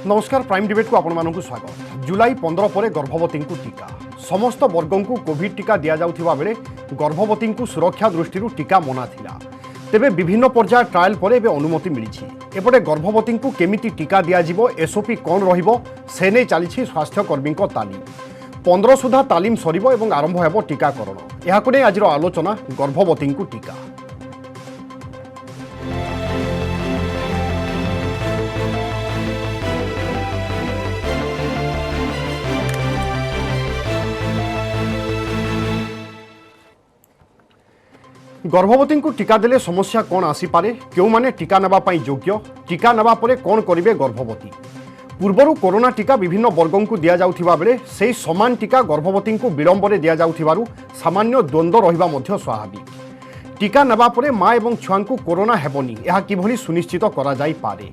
नमस्कार prime debate को आपण मानक स्वागत। जुलाई 15 पर गर्भवती को टीका समस्त वर्ग को कोविड टीका दि जाउथिबा बेले गर्भवती को सुरक्षा दृष्टि टीका मना थिला। तेबे विभिन्न पर्याय ट्रायल पर एबे अनुमति मिली। एपटे गर्भवती को केमिति टीका दियाजिबो एसओपी कौन रहिबो से नै चली स्वास्थ्यकर्मी तालीम 15 सुधा तालीम सरिबो एवं आरंभ हेबो टीकाकरण। एहाकु नै आजिर आलोचना गर्भवती को टीका। गर्भवती को टीका देले समस्या कौन आसीपारे क्यों माने टीका नवा पाई योग्य टीका नवा परे कौन करिवे गर्भवती पूर्वरु कोरोना टीका विभिन्न वर्गों को दिया जाउथिबा बेले सेही समान टीका गर्भवती को विलंबरे दिया जाउथिबारु सामान्य द्वंद्व रहिबा मध्य स्वाभाविक। टीका नवा परे माँ एवं छुआ को कोरोना हेबनी यह किभली सुनिश्चित करा जाई पारे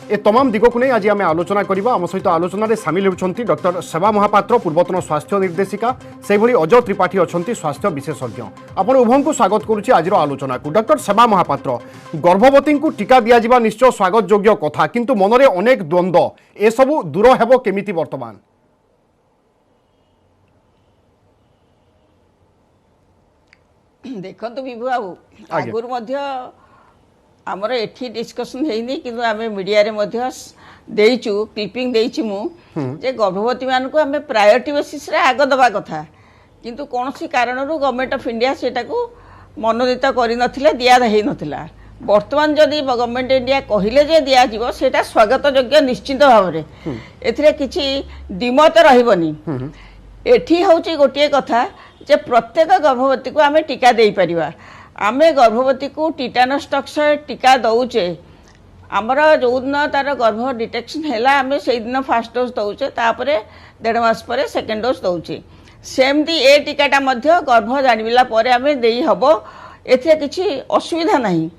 ए तमाम दिग को नहीं आज आम आलोचना करवा। आम सहित आलोचन सामिल होती डॉक्टर सेवा महापात्र पूर्वतन स्वास्थ्य निर्देशिका से भली अजय त्रिपाठी अच्छा स्वास्थ्य विशेषज्ञ। आपण उभय को स्वागत करुच्ची आज आलोचना को। डॉक्टर सेवा महापात्र गर्भवती को टीका दि जावा निश्चय स्वागत योग्य कथा किंतु मन में अनेक द्वंद्व ए सबू दूर हेब केमिति वर्तमान देखो विभु बाबू आगुर आमर एठी डिस्कसन है कि आम मीडिया देचु क्लिपिंग देची जे गर्भवती मान को आम प्रायोरिटी बेसिस रे आग दबा कथा किंतु कौन सी कारण गवर्नमेंट ऑफ इंडिया सेटा को मनोनीत कर दिया नथिला। वर्तमान जदि गवर्नमेंट इंडिया कहले जे दिया जीवो सेटा स्वागत योग्य निश्चित भाव में एथिरे किछि दिमत रहबनी। एठी होची गोटे कथा जे प्रत्येक गर्भवती को आम टीका दे परिबा। आमे गर्भवती को टीटानस टॉक्स टीका दौचे आमर जो दिन तार गर्भ डिटेक्शन है आम से दिन फास्ट डोज दौचे तापर 1.5 मास पर सेकेंड डोज दौचे सेमती ए टीकाटा गर्भ जाणला आम दे हम ए किसी असुविधा नहीं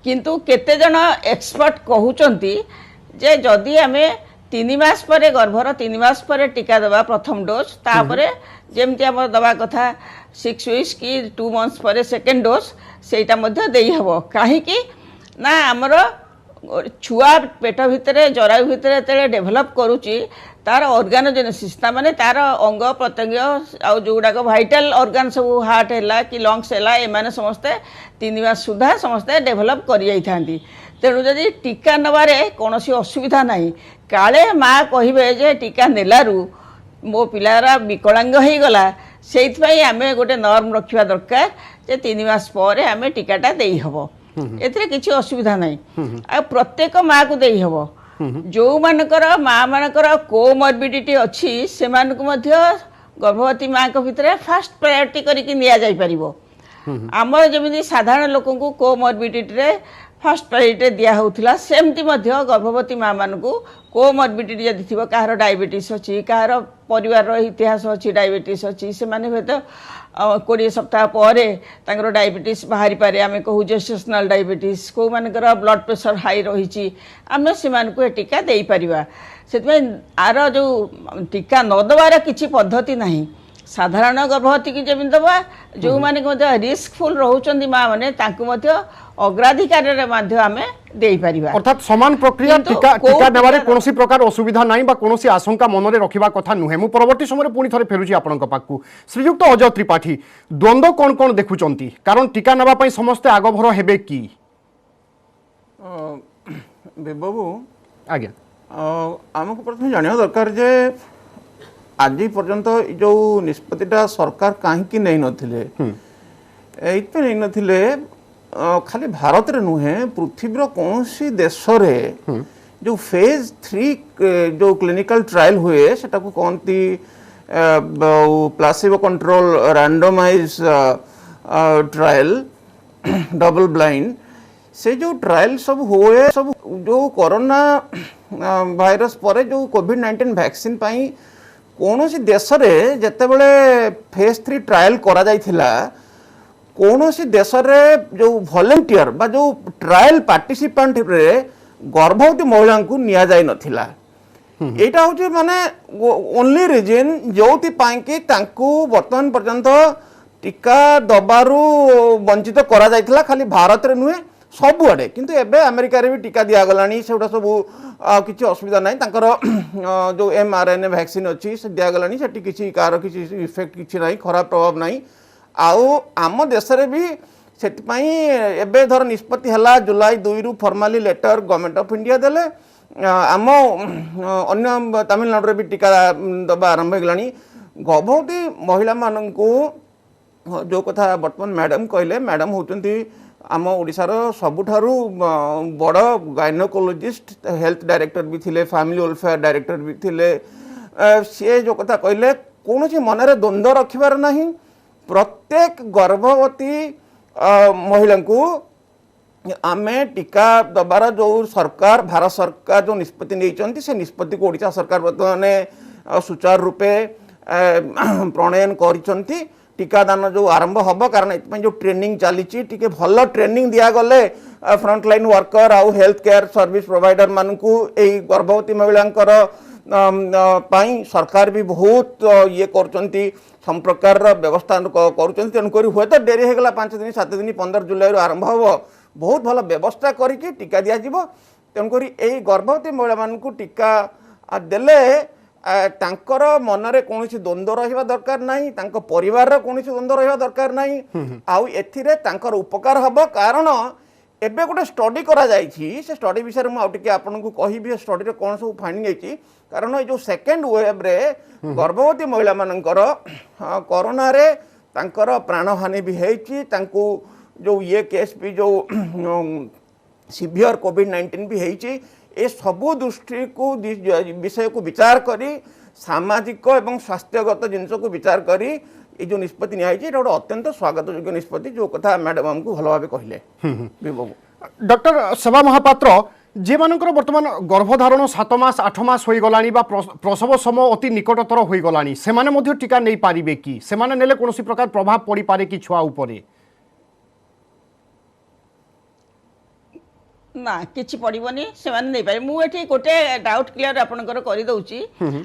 किंतु केते जन एक्सपर्ट कहते जे जदि आम 3 मास पर गर्भर 3 मास पर टीका दबा प्रथम डोज तापर जमती आम दबा कथा 6 वीक्स कि 2 मंथ्स पर सेकेंड डोज सेटा दे हम कहीं ना आमर छुआ पेट भितर जरायु भितर जो डेभलप करुच्ची तार ऑर्गेनोजेनेसिस माने तार अंग प्रत्यंग आउ जोगुड़ाक भाइटाल ऑर्गन सब हार्ट है कि लंग्स है एमाने समस्ते 3 मास सुधा समस्ते डेभलप कर जाइथांती। तेणु जदि टीका नबारे कौन असुविधा नहीं काले माँ कहे जे टीका नेलारू मो पिलारा विकलांग हो गला से आम गोटे नर्म रखा दरकार जे 3 मास पर आम टीकाटा दे हम एथिरे किसी असुविधा नहीं। आ प्रत्येक माँ को दे हम जो मानकर माँ मानकर कोमॉर्बिडिटी अच्छी से गर्भवती माँ को भितर फास्ट प्रायोरिटी करके निया जाई परिबो। आमर जमी साधारण लोक को कोमॉर्बिडिटी फास्ट प्रायोरिटी दिया होता सेमती गर्भवती माँ मान को कोमॉर्बिडिटी जदि थी कहार डायबिटीज अच्छी कहार परिवार इतिहास अच्छी डायबिटीज अच्छी से 20 सप्ताह पर डायबिटीज बाहरी पारे आम कहू जेस्टेशनल डायबिटीज कौ मानकर ब्लड प्रेशर हाई रही आम से टीका दे पारिबा। से आर जो टीका न दबार किसी पद्धति नहीं साधारण गर्भवती की जमी दबा जो माने रिस्कफुल रोचंदी माँ मैंने अग्राधिकार दे पारिबा। अर्थात समान प्रक्रिया टीका टीका देवारे कोनोसी प्रकार असुविधा नाही बा कोनोसी आशंका मन में रखिबा कथा नुहे। मु परवर्ती समय पुणी थरे फेरुची आपनक पाखु श्रीयुक्त अजय त्रिपाठी द्वंद्व कौन कौन देखुचंती कारण टीका नबा पई समस्ते आगभर हेबे की बाबू आज्ञा आमको प्रथम जानिया दरकार जे आज पर्यंत जो निष्पत्तिटा सरकार कहीं नहीं नथिले एइते नहीं नथिले खाली भारत रे नुहे पृथ्वीर कौन सी देश रे जो फेज 3 जो क्लिनिकल ट्रायल हुए सेटा को कहती placebo control randomise trial double blind से जो ट्रायल सब हुए सब जो कोरोना वायरस पर जो कोविड-19 वैक्सीन पाई कौन सी देश रे जते बळे फेज 3 ट्रायल करा जाइथिला कौन सी देश रे जो वॉलंटियर बा जो ट्रायल पार्टिसिपेंट रे गर्भवती महिला को निया जाय नथिला। एटा होची माने ओनली रीजन जोति पाई कि तांकू वर्तमान पर्यंत टीका दबारू वंचित करा जाइथिला खाली भारत रे नुहे सबुआड़े किंतु एबे अमेरिका रे भी टीका दिया गलानी सेटा सब किसी असुविधा नहीं तांकर जो mRNA वैक्सीन अच्छी से दिया गलानी सेठी किसी कार किसी इफेक्ट किसी नहीं खराब प्रभाव नहीं आउ आम देश रे भी सेटिपाई एबे धर निष्पत्ति हला जुलाई 2 रु formally letter government of India देले आम अन्य तमिलनाडु रे भी टीका दबा आरंभ हो गलानी गर्भवती महिला माननकू जो कथा वर्तमान मैडम कहले मैडम होचंती आम ओडिशार सबुठारु बड़ गायनोकोलोजिस्ट हेल्थ डायरेक्टर भी थिले फैमिली वेलफेयर डायरेक्टर भी थिले सी जो कथा कहले कौन मनरे द्वंद्व रखिबार नहीं प्रत्येक गर्भवती महिला को आमे टीका दबार जो सरकार भारत सरकार जो निष्पत्ति नहीं से निष्पत्ति को ओडिशा सरकार बर्तमान सुचारू रूपे प्रणयन करिसंती टीकादान जो आरंभ हम कारण ये जो ट्रेनिंग चली टी भल ट्रेनिंग दिया गले फ्रंटलाइन वर्कर आउ हेल्थ केयर सर्विस प्रोवाइडर मानकू यही गर्भवती महिलांकर पाई सरकार भी बहुत ये करचंती सम प्रकार व्यवस्था करुँच तेणुक हुए तो डेरी होगा 5 दिन 7 दिन 15 जुलाई आरंभ हम बहुत भल व्यवस्था करके टीका दिज्व तेणुक यही गर्भवती महिला मानकू टीका देले तांकर मनरे कौन द्वंद्व रहा दरकार नहीं तांको परिवार कौन द्वंद्व रहा दरकार नहीं आउ एथिरे तांकर उपकार हब कारण एबे गोटे स्टडी करा जायछि से स्टडी विषय में आउ टिके आपनको कहिबी स्टडी रे कोन सब फाइंडिंग आइछि कारण ए जो सेकंड वेव रे गर्भवती महिला मानकर कोरोना रे तांकर प्राणहानि भी हेछि तांको जो ये केस भी जो सीवियर कोविड-19 भी हेछि ए सबु दृष्टि को विषय को विचार करी सामाजिक एवं स्वास्थ्यगत जिनस को विचार करी ये जो निष्पत्ति नियाई गोटे अत्यंत स्वागत योग्य निष्पत्ति जो कथा मैडम हमको भल भाव कहले डॉक्टर सेवा महापात्र जे मानकर वर्तमान गर्भधारण 7 मास 8 मास हो गलानी बा प्रसव समय अति निकटतर हो गलानी से माने मध्य टीका नहीं पारिबे कि से माने नेले कोनोसी प्रकार प्रभाव पड़ी पारे कि छुआ उपरे ना किछि पड़बनी से माने नहीं पारे मुझे गोटे डाउट क्लियर आपनकर कर दउची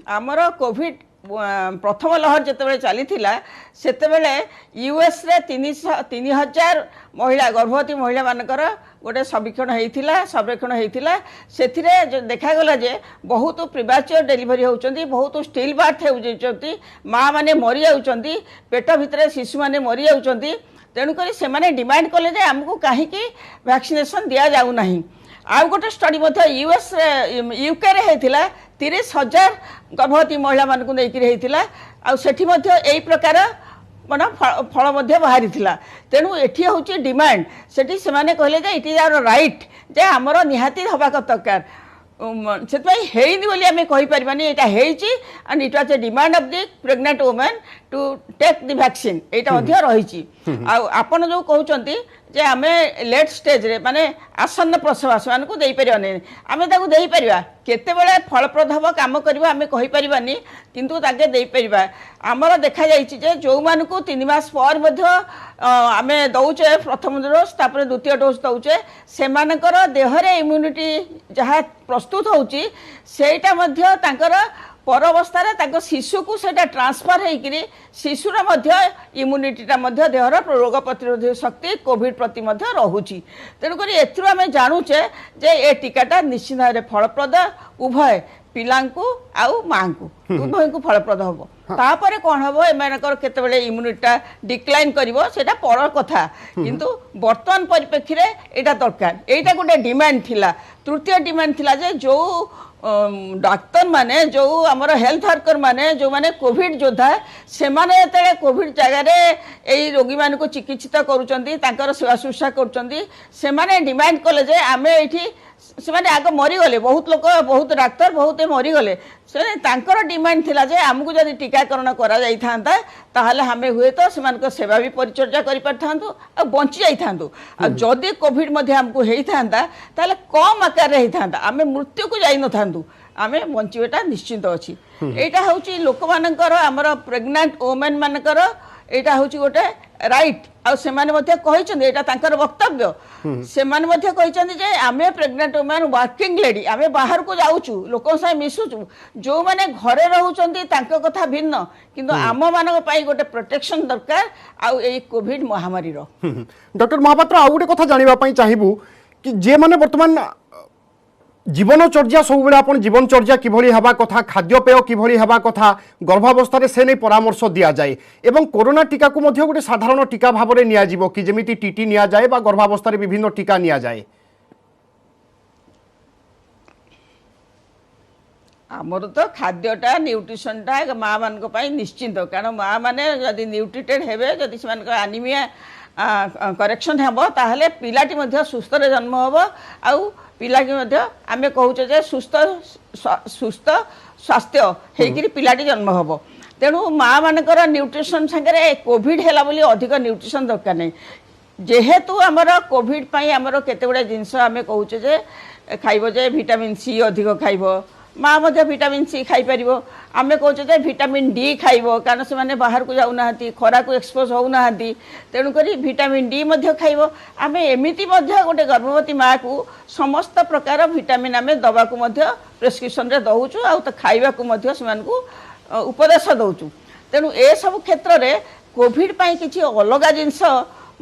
हमर कोविड प्रथम लहर जिते चली से यूएस रे 3000 महिला गर्भवती महिला मानकर गोटे सर्वेक्षण होता से देखागला जे बहुत प्रिमाच्योर डेलीवरी होती बहुत स्टिल बार्थ होती माँ मैंने मरी जाती पेट भितर शिशु मैंने मरी जाती तेणुक से डिमांड कले आमको कहीं वैक्सीनेशन दि जाऊना आउ गोटे स्टडी यूएस यूके रे होता 30,000 गर्भवती महिला मानक लेकिन आठी यही प्रकार मान फल बाहरी तेणु एटी हूँ डिमांड से कहले इट इज आवर राइट जे आमर निहाती हवा दरकार से बोली आम कहीपरानी यहाँ and it was a demand of the pregnant women to take the vaccine यहाँ रही आपन जो कहते जे आमे लेट स्टेज रे माने आसन्न प्रसव से दे पारे आम देपर केते फलप्रद हम काम करवा आम कहीपरानी किंतु ताके दे पार आमर देखा जे जो मानक 3 मास पर आम दौचे प्रथम डोज तापर द्वितीय डोज दौचे से देहरे इम्यूनिटी जहाँ प्रस्तुत होची सेटा मध्य तांकर पर अवस्था शिशु को सेटा ट्रांसफर होकर शिशुर इम्यूनिटीटा देहर रोग प्रतिरोधी शक्ति कोविड प्रति रोचे तेणुक एम जानूचे जे ए टीकाटा निश्चित भाव में फलप्रद उभय पिला आउ माँ को उभय को फलप्रद हम तापर कौन हम एमर केतबेले इम्यूनिटीटा डिक्लाइन करिवो सेटा पर कथा किंतु वर्तमान परिप्रेक्षी रे एटा दरकार एटा गोटे डिमांड थिला तृतीय डिमांड थिला जे जो डाक्तर माने जो आमर हेल्थ वर्कर माने जो माने कोविड योद्धा से माने कोविड जगार यही रोगी मान को चिकित्सित करुँच सेवा शुश्रूषा कर डिमांड कले जे आम ये से आग मरीगले बहुत लोक बहुत डाक्तर बहुत मरीगले से डिमांड थिला जे आमको जब टीकाकरण करा ताहले हमें हुए तो से सेवा भी परिचर्या कर बंची जाइथांतु जदि कोविड मध्य आमको होता ताहले कम आकार होता आम मृत्यु को जाई नथांतु आम बंचीटा निश्चिंत अच्छी यहाँ हूँ लोक मानकर आमर प्रेग्नेंट वुमेन मानकर एटा होची गोटे राइट आ सेमाने मध्ये कहिसंदी एटा तांकर वक्तव्य सेमाने मध्ये कहिसंदी जे आमे प्रेग्नेंट वुमेन वर्किंग लेडी आमे बाहर को जाउचु लोकन साय मिसुचु जो माने घरे रहउचंदी तांको कथा भिन्न किंतु आम मानक पई गोटे प्रोटेक्शन दरकार आ ए कोविड महामारी रो डॉक्टर महापात्र आ गोटे कथा जानिबा पई चाहिबु कि जे माने वर्तमान जीवनचर्या सब बेले आपण जीवनचर्या किभली हवा कथा खाद्यपेय किभली हवा कथा गर्भावस्था से नहीं परामर्श दिया जाए एवं कोरोना टीका को मध्य गोटे साधारण टीका भाव में निया जिवो कि जेमिति टीटी निया जाए बा गर्भावस्था विभिन्न टीका निया जाए आमर तो खाद्यटा न्यूट्रिशनटा माँ मान निश्चिंत कारण माँ मैंने जदि न्यूट्रिटेड हेबे जदि से आनिमिया करेक्शन हेबो ताहले पिलाटी मध्य सुस्थ रे जन्म हेबो आउ पिलाटी मध्य आमे कहूचे जे सुस्थ सुस्थ स्वास्थ्य हेकिरी पिलाटी जन्म हेबो तेणु माँ मानकर न्यूट्रिशन संगे कोविड हैला बोली अधिक न्यूट्रिशन दरकार नहीं जेहेतु आमर कोविड पाई आमर केते गुडा जिंस आमे कहूचे जे खाइबो जे विटामिन सी अधिक खाइबो माँ मध्य विटामिन सी खाई परिबो आमे कहूचे जे विटामिन डी खाइबो कारण से माने बाहर को जाउना हती खरा को एक्सपोज होउना हती तेणु करी विटामिन डी मध्य खाइबो आमे एमिति मध्य गोटे गर्भवती माँ को समस्त प्रकार विटामिन आमे दबा को मध्य प्रेस्क्रिप्शन रे दउचु आ त खाइबा को मध्य समान को उपदेश दउचु तेणु ए सब क्षेत्र रे कोविड पाई किछि अलगा जिंस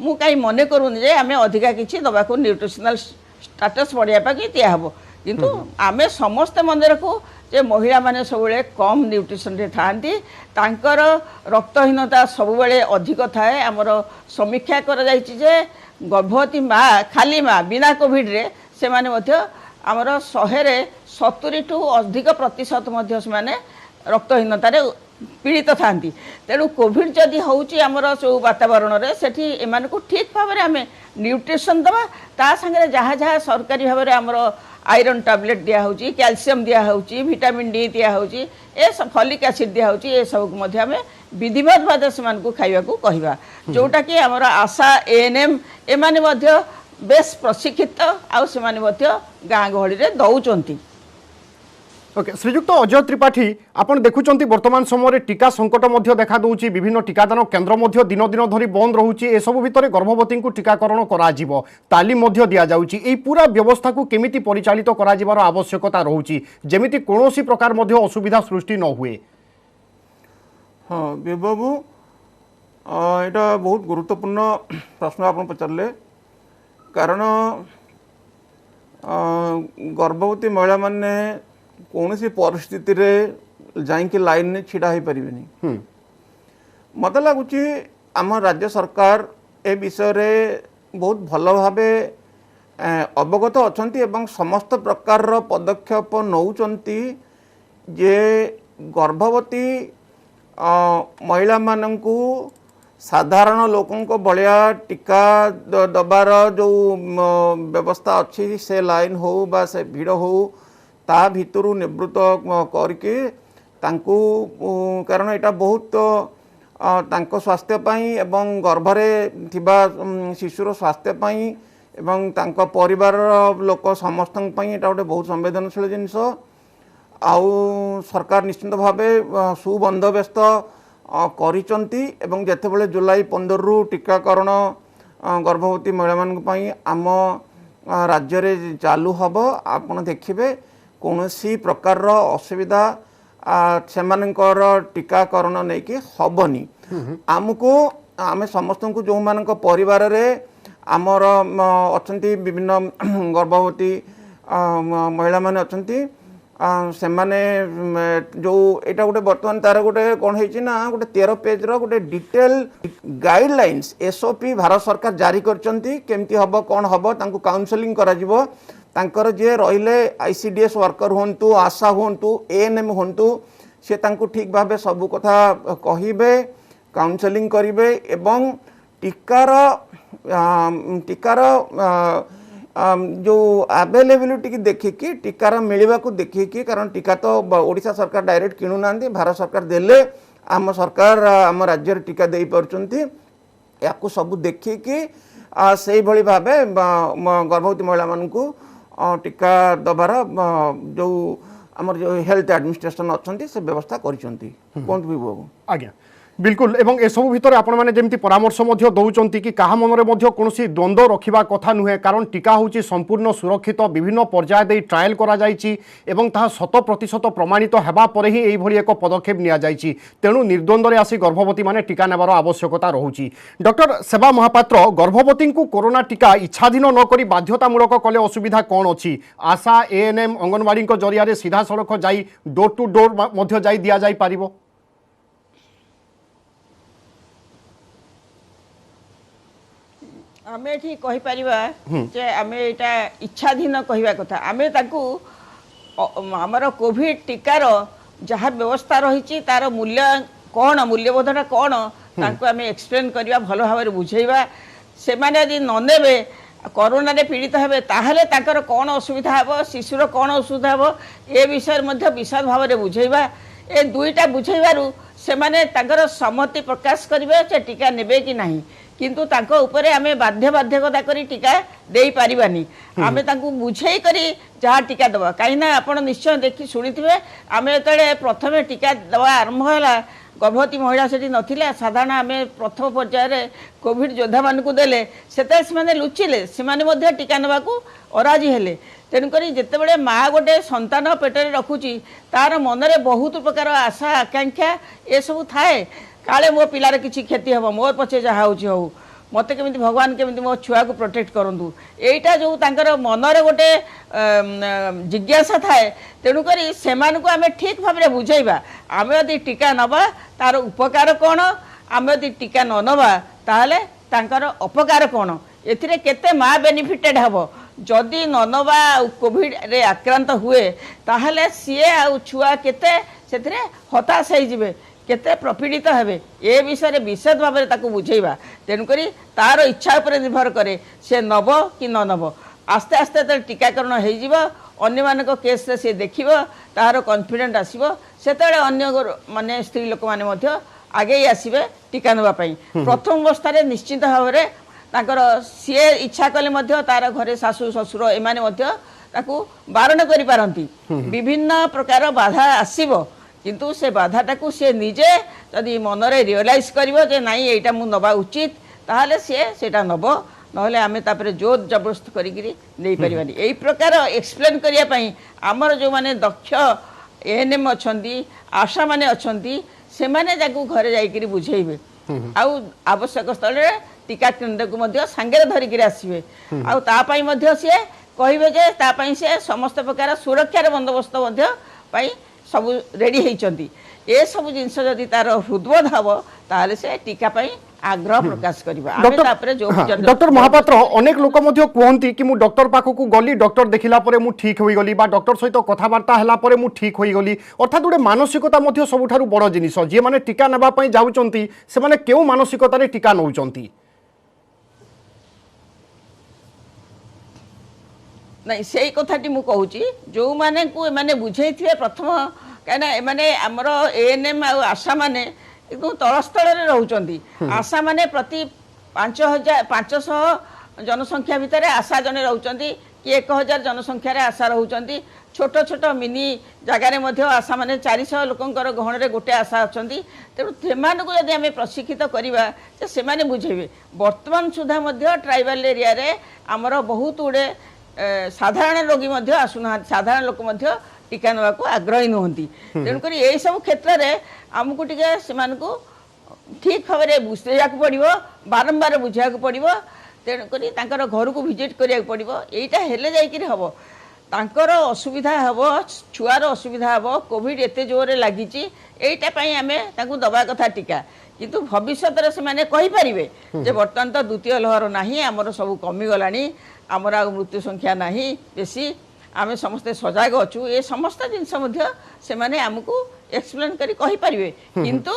मु काई मने करूनी जे आमे अधिका किछि दबा को न्यूट्रिशनल स्टेटस बढ़िया पाकि दिया हबो किंतु आमे समस्त मन रखू जे महिला माने सबुले कम न्यूट्रिशन रे थांती तांकर रक्तहीनता सबुले अधिक थाए आमर समीक्षा कर जायछि जे गर्भवती माँ खाली माँ बिना कोविड रे से माने मध्य आमर 100 रे 70 टू अधिक प्रतिशत मध्य से माने रक्तहीनता रे पीड़ित थांती तेणु कोविड जदि होउची आमर जो वातावरण रे सेठी एमान को ठीक भाव रे आमे न्यूट्रिशन दबा ता संगे जहाँ जहाँ सरकारी भाव रे आमर आयरन टैबलेट दिया होची कैल्शियम दिया होची विटामिन डी दिया होची ए सब फॉलिक एसिड दिया होची ए सब मध्य आमे विधिवत भाव से को खाइबा को कहिबा जोटा कि आमर आशा एएनएम एमाने मध्य बेस प्रशिक्षित आउ से माने मध्य गाँ गहली रे दउचंती ओके श्रीजुक्त अजय त्रिपाठी आपण देखुचंती वर्तमान समय टीका संकट मध्य देखा दउची विभिन्न टीकादान केन्द्र मध्य दिन दिन धरी बंद रहुची ए सब भितरे गर्भवती को टीकाकरण करा जिवो तालीम मध्य दिया जाउची ए पूरा व्यवस्था को केमिति परिचालित करा जिवार आवश्यकता रहुची जेमिति कोनोसी प्रकार मध्य असुविधा सृष्टि न हुए हाँ बाबू एटा बहुत गुरुत्वपूर्ण प्रश्न आपण पचारले कारण गर्भवती महिला माने कौन सी परिस्थिति रे जाइके लाइन ने छिड़ा हो पारे मत लगुच आम राज्य सरकार ए विषय रे बहुत भल भाव अवगत अच्छा एवं समस्त प्रकार पदक्षेप नौचंती जे गर्भवती महिला मानंकु साधारण लोकों भलिया टीका दबार जो व्यवस्था अच्छी से लाइन हो बा से भीड़ हो ता भितरु निवृत्त करके तांकु कारण एटा बहुत तांको स्वास्थ्य पाई एवं गर्भरे थिबा शिशुर स्वास्थ्य पाई एवं तांको परिवार लोक समस्त पाई एटा गोटे बहुत संवेदनशील जिनिस आउ सरकार निश्चित भावे सुबंदोबस्त करिचंती एवं जेतेबेले जुलाई 15 रु टीकाकरण गर्भवती महिला मान पाई आम राज्य रे चालू हबो आपण देखिबे कौनसी प्रकार असुविधा से टीकाकरण नहीं कि हबनी आमको आम समस्त को जो मान परिवार रे आमर अच्छा विभिन्न गर्भवती महिला माने अच्छा से माने जो एटा गोटे बर्तमान तार गोटे कौन है ना गोटे 13 पेज रो गोटे डिटेल गाइडलाइंस एसओपी भारत सरकार जारी करचंती केमती हबो कौन हबो तांको काउंसलिंग करा जिवो तांकर जे रहिले आईसीडीएस वर्कर होंतु आशा होंतु एएनएम होंतु से तांको ठीक भाबे सब कथा कहिबे काउंसलिंग करिवे एवं टीकार जो अवेलेबिलिटी की देखिकी टीकार मिलवा को देखिकी कारण टीका तो ओडिशा सरकार डायरेक्ट किणु नांदी भारत सरकार देले आम सरकार आम राज्य टीका दे परचंती याकू सब देखिकी से भली भाबे गर्भवती महिला मानकू टीका दबार जो आमर जो हेल्थ एडमिनिस्ट्रेशन अच्छा से व्यवस्था करिसंती कोन भी बाबू आज्ञा बिल्कुल एवं एसबू भितर आपण मैंने जमी परामर्श दौरान कि क्या मन में कौन द्वंद्व रखा कथा नुहे कारण टीका हूँ संपूर्ण सुरक्षित विभिन्न पर्याय दे ट्रायल करा शत प्रतिशत प्रमाणित होगापर ही यही एक पदक्षेप नि तेणु निर्द्वंद्व आसी गर्भवती माने टीका नेबार आवश्यकता रोचे। डॉक्टर सेवा महापात्र गर्भवती को कोरोना टीका इच्छाधीन नक बाध्यतामूलक कले असुविधा कौन अच्छी आशा एएनएम अंगनवाड़ी जरिया सीधा सड़क जाई डोर टू डोर जाई दिया जाई पारिबो? आमे एठी कहि परिबा जे आमे एटा इच्छाधीन कहिबा कथा आमे ताकू हमर कोविड टीकार जहाँ व्यवस्था रही तार मूल्य कौन मूल्यबोधना कौन तांको आमे एक्सप्लेन करिबा भलो भाबरे बुझेइबा से माने यदि न नेबे कोरोना रे पीड़ित हेबे ताहले ताकर कौन असुविधा हेबो शिशुर कौन असुविधा हेबो ए विषय मध्य विशद भाबरे बुझेइबा ए दुईटा बुझेइबारु से माने ताकर सम्मति प्रकाश करिबे जे टीका नेबे कि नाही किंतु तांको ऊपर आमे बाध्यकता करी टीका देई पारिबानी आमे तांको बुझेई करी जहाँ टीका दबा कहीं ना आपण निश्चय देखि सुनिथिबे आमे तळे प्रथमे टीका दबा आरंभ होला गर्भवती महिला सेठी नथिले साधारण आमे प्रथम पर्याय कोविड योद्धा मानकु देले सेते से लुचिले से टीका नेबाकू अराजी हेले तेणुकरी जितेबले माँ गोटे संतान पेटरे रखुची तार मनरे बहुत प्रकार आशा आकांक्षा ये सब थाए काले मो पिलार किसी क्षति हम मोर पछे जहाँ हो मत केमी भगवान केमी मो छुआ को प्रोटेक्ट करूँ यहीटा जो तांकर मनरे गोटे जिज्ञासा थाए तेणुक से आम ठीक भाव में बुझेबा आम यदि टीका नवा तार उपकार कौन आम यदि टीका न नवा ताहले तांकर अपकार कौन एथिरे केते माँ बेनिफिटेड हम जदि न नवा कोविड रे आक्रांत हुए ताहले सीए आ छुआ केते सेथिरे हताश होइजिबे केते प्रपीड़ित हेबे ए विषय विशद भाव में ताकू बुझेबा तेणुक तार इच्छा उपर निर्भर करे से नब कि न नब आस्ते आस्ते तो टीकाकरण अन्य मानक केस रे से देखिबो तार कॉन्फिडेंट आसीबो सेतेबेले अन्य माने स्त्री लोक माने मध्य आगे आसीबे टीका नेबा पई प्रथम अवस्था रे निश्चित भाव में ताकर सीए इच्छा कले मध्य तार घरे सासू ससुर एमाने मध्य ताकू बारण करि पारंती विभिन्न प्रकार बाधा आसीबो किंतु से बाधाटा सी निजे जदि मनरे रियलाइज करिवो जे नाई एटा मु नबा उचित ताहले सेटा नब नहले आमे तापरे जोर जबरदस्त करिगिरी नै परिबानी एई प्रकार एक्सप्लेन करिया पई हमर जो माने दक्ष एएनएम अछंती आशा माने अछंती से माने जाकू घरे जाइकिरी बुझेइबे आउ आवश्यक स्थल रे टीका केन्द्र को मध्य सांगे धरिकिरी आसीबे आउ ता पई मध्य से कहिबे जे ता पई से समस्त प्रकार सुरक्षा बंदोबस्त मध्य पई सब रेडी होती ये सब जिनस जदि तार हृदबोध हम ताहले से टीका पई आग्रह प्रकाश करबा डॉक्टर महापात्र अनेक लोक मध्य कहती कि मु डॉक्टर पाखक गली डॉक्टर देखिला परे मु ठीक होई गली बा डॉक्टर सहित कथबार्ता हला परे मु ठीक होई गली अर्थात गोटे मानसिकता मध्य सबुठारु बड़ जिनिस जे माने टीका नेबा पई जाउचंती से माने केउ मानसिकता रे टीका नउचंती नहीं से कथाटी मु कहूची जो माने को माने बुझेई थिए प्रथम कहना माने हमर एएनएम आ आशा माने एकदम तलस्थल रे रहउचंती आशा माने प्रति 500 जनसंख्या भितर आशा जने रहउचंती कि 1000 जनसंख्या रे आशा रहउचंती छोट छोट मिनी जगार मध्य आशा माने 400 लोकंकर गहन रे गोटे आशा अछंती तेणु सेमानकु यदि आमे प्रशिक्षित करिबा जे सेमाने बुझेबे वर्तमान सुधा मध्य ट्राइबल एरिया रे हमर बहुत गुडे साधारण रोगी मध्य आसुना साधारण लोक मध्य टीका नेवा को आग्रही नुहंती तेणुक यही सब क्षेत्र में आमको टिके सेमानकु ठीक भाव में बुझेया पड़ो बारंबार बुझा पड़ो तेणुक तांकर घर को विजिट करिया पड़ो यहीटा हेले जाइकिरी हबो तांकर असुविधा हबो छुआर असुविधा हबो कोविड एते जोरे लागिची एईटा पई आमे तांकु दबा कथा टीका किंतु भविष्य रे से माने कहि परिबे जे वर्तमान तो द्वितीय लहर नाही हमर सब कमी गलानी आमर आ मृत्यु संख्या नाही बेसी आमे समस्ते सजग अच्छु ये समस्त जिनस मध्य से माने हमकु एक्सप्लेन करी कहि परिबे किंतु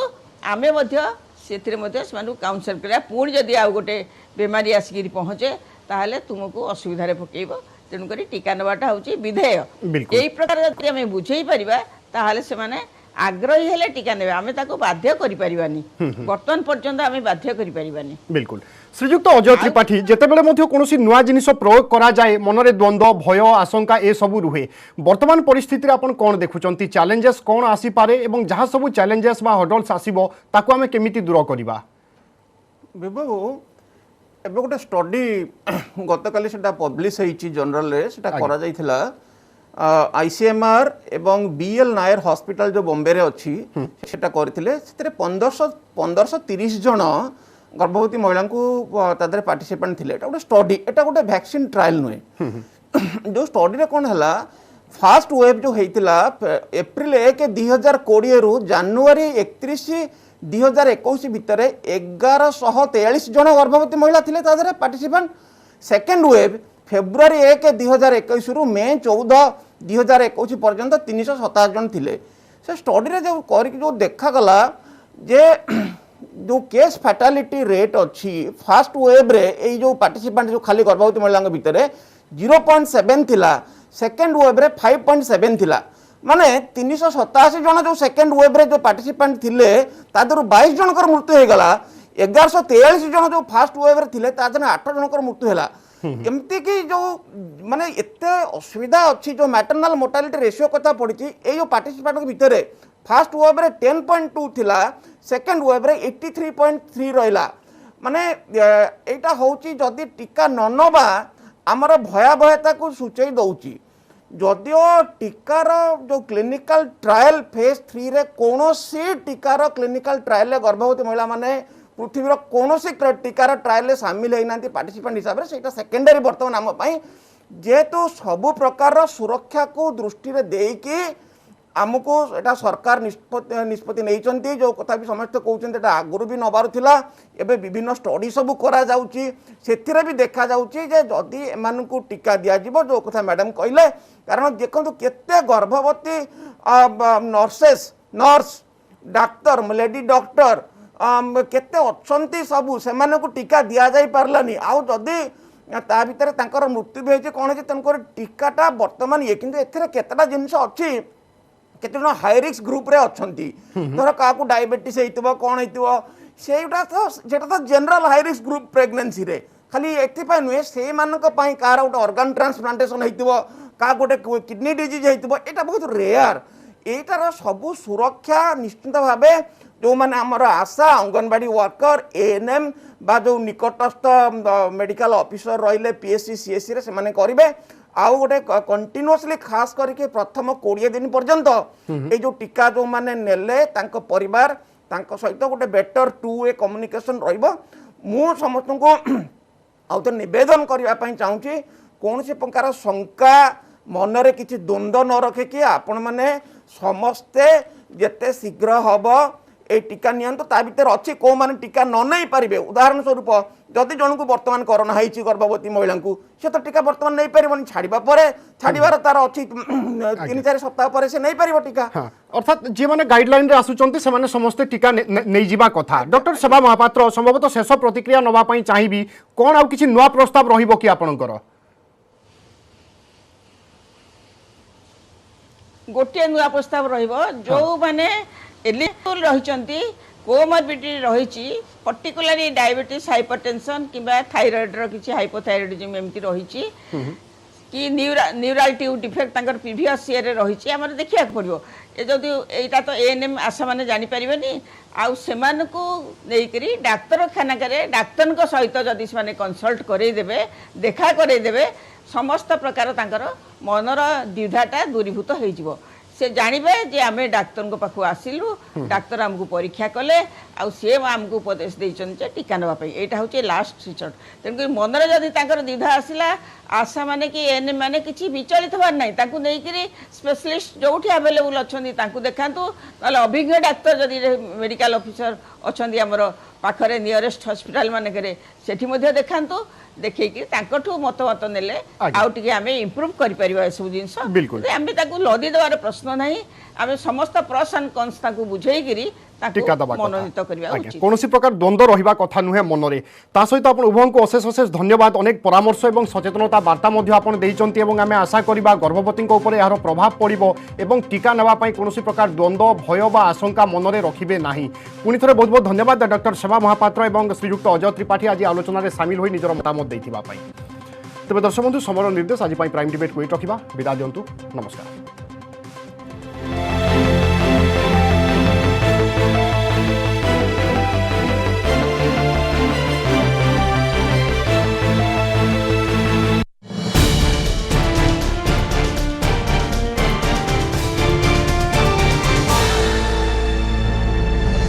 आमे मध्य सेथिरे मध्य सेमानु काउंसिल करिया पूर्ण जदि आ गोटे बेमारी आसिकिरी पहुँचे ताहले तुमको असुविधा रे पकेइबो तेणुक टीका नेबाटा हूँ विधेय यही प्रकार जब आम बुझे पारिबा ताहले से माने आग्रही हेले टीका नेबे आमे ताको बाध्य करि परिबानी वर्तमान पर्यंत आमे बाध्य करि परिबानी बिल्कुल श्रीजुक्त अजय त्रिपाठी जितेबाला कौन नुआ जिनिस प्रयोग करा जाए मनरे द्वंद्व भय आशंका ए सबू रुहे वर्तमान परिस्थिति आप कौन देखुं चैलेंजेस कौन आसीपे और जहाँ सब चैलेंजेस बा हडल्स आसो ताकू आम केमिति दूर करवा विभू एबे गोटे स्टडी गतकाली सेटा पब्लिश होईची जर्नल रे सेटा करा जाइथिला आईसीएमआर एवं बीएल नायर हॉस्पिटल जो बॉम्बे रे अछि सेटा करथिले सेतरे 1530 जन गर्भवती महिला को तादरे पार्टिसिपेंट थिले एटा गोटे स्टडी एटा गोटे वैक्सीन ट्रायल नुहे जो स्टडी रे कोन हला फास्ट वेव जो हेतिला अप्रैल 1 2020 रु जनवरी 31 2021 भितर 1143 जन गर्भवती महिला थिले तादरे पार्टिसिपेंट सेकेंड वेव फेब्रुआरी 1 2021 रु मे 14 2021 पर्यंत 327 जन थिले से स्टडी रे जो करिक जो देखा गला जे जो केस फैटालिटी रेट अच्छी फास्ट वेव रे ए जो पार्टिसिपेंट जो खाली गर्भवती महिला भितर 0.7 थिला सेकेंड वेव रे 5.7 थिला माने 387 जन जो सेकेंड वेव रे जो पार्टिसिपेंट थिले तादर 22 जनकर मृत्यु हो गला 1143 जन जो फास्ट वेव रे थिले तादर 8 जनकर मृत्यु होला एमती कि जो माने एते असुविधा अच्छी जो मैटरनल मोर्टालिटी रेशियो कथा पड़ी ए जो पार्टिसिपेंट भितर फास्ट वेव रे 10.2 थिला सेकेंड वेव रे 83.3 रहिला माने एटा होची जदि टीका न नबा हमर भयावहता को सूचई दउची जदियो टीकार जो क्लिनिकल ट्रायल फेज 3 रे कोनोसी टीकार क्लिनिकल ट्रायल रे गर्भवती महिला माने पृथ्वीर कोनोसी टीकार ट्रायल रे शामिल होइनांती पार्टिसिपेंट हिसाब रे सेटा सेकेंडरी वर्तमान हम पई जेतु सब प्रकार सुरक्षा को दृष्टि रे देकी आमको एटा सरकार निष्पत्ति नहीं जो कथा भी समस्त कहते आगुरी भी नबार थिला एबे विभिन्न स्टडी सब करा जाउची सेथिरे भी देखा जाउची जे जदि एमान को टीका दिया जिवो जो कथा मैडम कहले कारण देखंतु केते गर्भवती नर्स डाक्टर लेडी डॉक्टर केते अछंती सबु सेमान को टीका दिया जाई पारलानी आउ जदि ता भितर तांकर मृत्यु भी होइছে कोन जे तनकर टीकाटा वर्तमान ये किंतु एथिरे केतेटा जिनिस अछि केते जन हाई रिस्क ग्रुप रे अछंती धर का को डायबिटीज हेतिबो कोन हेतिबो सेटा तो जेटा तो general high risk group pregnancy रे खाली एथि पय नुए से मानक पय कार उट ऑर्गन ट्रांसप्लांटेशन हेतिबो का गोटे किडनी डिजीज हेतिबो एटा बहुत रेयर एटार सब सुरक्षा निश्चित भावे जो माने हमर आशा अंगनवाड़ी वर्कर एएनएम बा जो निकटस्थ मेडिकल ऑफिसर रहिले पीएससी सीएससी रे से माने करिवे आउ गोटे कंटिन्यूअसली खास करके प्रथम 20 दिन पर्यंत ए जो टीका जो माने नेले तांको परिवार तांको सहित गोटे बेटर टू वे कम्युनिकेशन रहिबो मु समस्त को आउ तो निवेदन करबा पई चाहूची कोनसे प्रकार शंका मनरे किछि द्वंद्व न रखे कि आपण माने समस्ते जेते शीघ्र हबो ए टीका नियंतो ता भीतर अच्छी को माने टीका न नहीं पारिबे उदाहरण स्वरूप जदि जन को वर्तमान कोरोना होईची गर्भवती महिला को से तो टीका वर्तमान नहीं पारिबनी छाड़ीबा परे छाड़ीबार तार अच्छी 3-4 सप्ताह परे से नहीं पारिबो टीका अर्थात जे माने गाइडलाइन रे आसुचंती से माने समस्त टीका नहीं जीवा कथा डॉक्टर सेवा महापात्र संभवतः शेष प्रतिक्रिया नबा पई चाहिबी कोन आउ किछि नुवा प्रस्ताव रहिबो कि आपनकर गोटे नुआ प्रस्ताव रहिबो जो माने एलिजिबल रहिचंती कोमॉर्बिडिटी रहिची पर्टिकुलरली डायबिटीज हाइपरटेंशन किबा थायराइड रो किछि हाइपोथायराइडिज्म एमती रहिची कि न्यूरल ट्यूब डिफेक्ट तांकर प्रीवियस ईयर रे रहिची हमर देखिया पड़िबो ए जदि एटा तो एएनएम आशा माने जानि परिबेनी आउ सेमान को नै करी डाक्टर खाना करे डाक्टर को सहित जदि से माने कंसल्ट करे देबे देखा करे देबे समस्त प्रकार तांकर मनर द्विधाटा दूरीभूत होई जिवो से जानवे जे आमे डाक्तर को पाखु आसिलु डाक्तर हमको परीक्षा कले आउ से हमको उपदेश देइचन जे टीका नबा पई एटा होचे लास्ट रिसर्ट तेन मनरे जदि तांकर द्विधा आसिला आशा माने कि एने माने किछि विचलित होबार नै ताकू नै करी स्पेशलिस्ट जोठी अवेलेबल अछंदी ताकू देखांतु ताले अभिज्ञ डाक्तर जदि मेडिकल ऑफिसर अछंदी हमर पाखरे नियरेस्ट हॉस्पिटल माने करे सेठी मध्ये देखांतु देखैकि तांकठू मत नेले आज्ञा। आउ टिके आमे इंप्रूव करि परिबा ए सब जिंस बिल्कुल। आमे ताकू लदी देवार प्रश्न नाही आमे समस्त प्रॉस एंड कॉन्स ताकू बुझेई गिरी टीका ताकू दबा मनोनीत करबा आज्ञा उचित कौन प्रकार द्वंद्व रहिबा कथा नुहे मनरे ता सहित आपण उभय को अशेष अशेष धन्यवाद अनेक परामर्श एवं सचेतनता वार्ता मध्य आपण देइचंती एवं आमे आशा करिबा गर्भवती को ऊपर यार प्रभाव पड़िबो एवं टीका नेबा पई कोनोसी प्रकार द्वंद्व भय बा आशंका मनरे रखिबे नाही पुनि थरे बहुत बहुत धन्यवाद डॉक्टर सेवा महापात्र एवं श्रीयुक्त अजय त्रिपाठी आज आलोचना रे शामिल होई निजर मतामत देथिबा पई तबे दर्शक बंधु समर निर्देश आज प्राइम डिबेट को रखा विदा दिंतु नमस्कार।